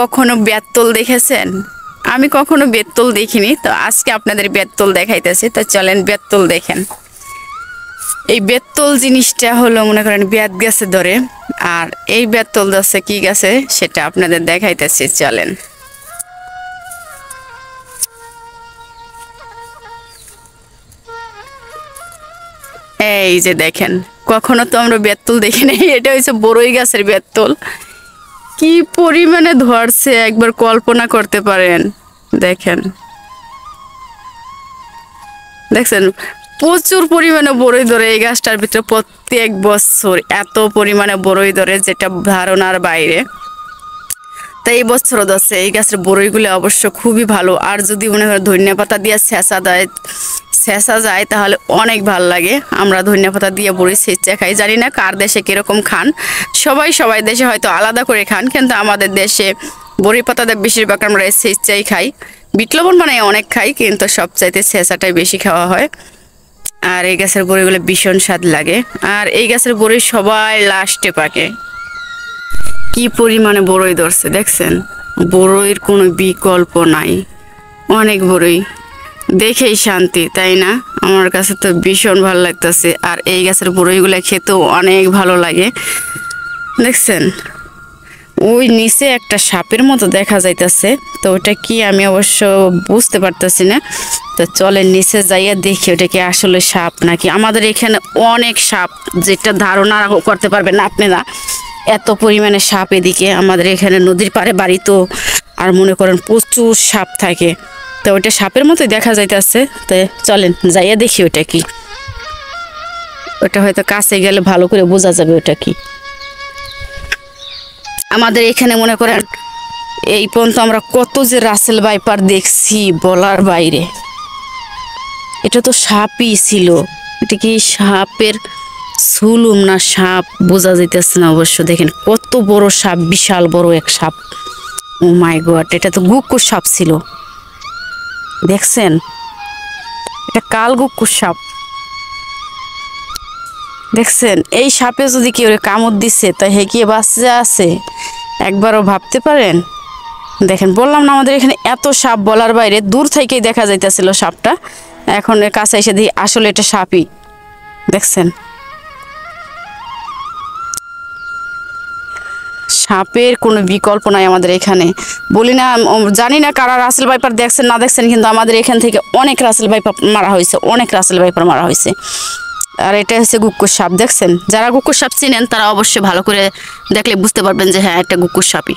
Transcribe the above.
কখনো বেতল দেখেছেন? আমি কখনো বেতল দেখিনি, তো আজকে আপনাদের বেতল দেখাইতেছি। তো চলেন বেতল দেখেন। এই বেতল জিনিসটা হলো মনে করেন বেত গাছে ধরে, আর এই বেতল গাছে কি গাছে সেটা আপনাদের দেখাইতেছি, চলেন। এই যে দেখেন, কখনো তো আমরা বেতল দেখিনি। এটা হচ্ছে বড়ই গাছের বেতল। কি পরিমাণে ধরছে একবার কল্পনা করতে পারেন। দেখেন, দেখছেন প্রচুর পরিমাণে বড়ই ধরে এই গাছটার ভিতরে। প্রত্যেক বছর এত পরিমাণে বড়ই ধরে যেটা ধারণার বাইরে। তাই এই বছরও ধরছে। এই গাছের বড়ইগুলো অবশ্য খুবই ভালো, আর যদি মনে করেন ধনিয়া পাতা দিয়ে ছেঁচা যায় তাহলে অনেক ভাল লাগে। আমরা ধনিয়া পাতা দিয়ে বড়ি ছেঁচা খাই। জানি না কার দেশে কিরকম খান, সবাই দেশে হয়তো আলাদা করে খান, কিন্তু আমাদের দেশে বড়ি পাতাতে বেশিরভাগ আমরা ছেঁচাই খাই। বিট লবণ বানাই অনেক খাই, কিন্তু সবচাইতে ছেঁচাটাই বেশি খাওয়া হয়। আর এই গাছের বড়িগুলো ভীষণ স্বাদ লাগে। আর এই গাছের বড়ি সবাই লাস্টে পাকে। কি পরিমাণে বড়ই ধরছে দেখছেন, বড়ইর কোনো বিকল্প নাই। অনেক বড়ই, দেখেই শান্তি, তাই না? আমার কাছে তো ভীষণ ভালো লাগতেছে। আর এই গাছের বড়ইগুলো খেতেও অনেক ভালো লাগে। দেখছেন, ওই নিচে একটা সাপের মতো দেখা যাইতেছে, তো ওটা কি আমি অবশ্য বুঝতে পারতেছি না। তো চলেন নিচে যাইয়া দেখি ওটা কি আসলে সাপ নাকি। আমাদের এখানে অনেক সাপ, যেটা ধারণা করতে পারবেন না আপনারা। এত পরিমাণে সাপ এদিকে আমাদের এখানে, নদীর পাড়ে বাড়ি তো, আর মনে করেন প্রচুর সাপ থাকে। তো ওটা সাপের মতোই দেখা যাইতেছে। তো চলেন যাইয়া দেখি ওটা কি। ওটা হয়তো কাছে গেলে ভালো করে বোঝা যাবে ওটা কি। আমাদের এখানে মনে করেন এই পর্যন্ত আমরা কত যে রাসেল ভাইপার দেখছি বলার বাইরে। এটা তো সাপই ছিল। এটা কি সাপের সুলুম না সাপ বোঝা যাইতেছে না অবশ্য। দেখেন কত বড় সাপ, বিশাল বড় এক সাপ। ও মাই গড, এটা তো গুক্কুর সাপ ছিল। দেখছেন, এটা কাল গুক্কুর সাপ। দেখছেন, এই সাপে যদি কেউ কামড় দিচ্ছে তা হে কি বাচ্চা আছে একবারও ভাবতে পারেন? দেখেন, বললাম না আমাদের এখানে এত সাপ বলার বাইরে। দূর থেকেই দেখা যাইতেছিল সাপটা, এখন এর কাছে এসে দেখি আসলে এটা সাপই। দেখছেন, সাপের কোনো বিকল্প নাই আমাদের এখানে। বলি না, জানি না কারা রাসেল ভাইপার দেখছেন না দেখছেন, কিন্তু আমাদের এখান থেকে অনেক রাসেল ভাইপার মারা হয়েছে, অনেক রাসেল ভাইপার মারা হয়েছে। আর এটা হচ্ছে গুক্কুর সাপ। দেখছেন, যারা গুক্কুর সাপ চিনেন তারা অবশ্যই ভালো করে দেখলে বুঝতে পারবেন যে হ্যাঁ, এটা গুক্কুর সাপই।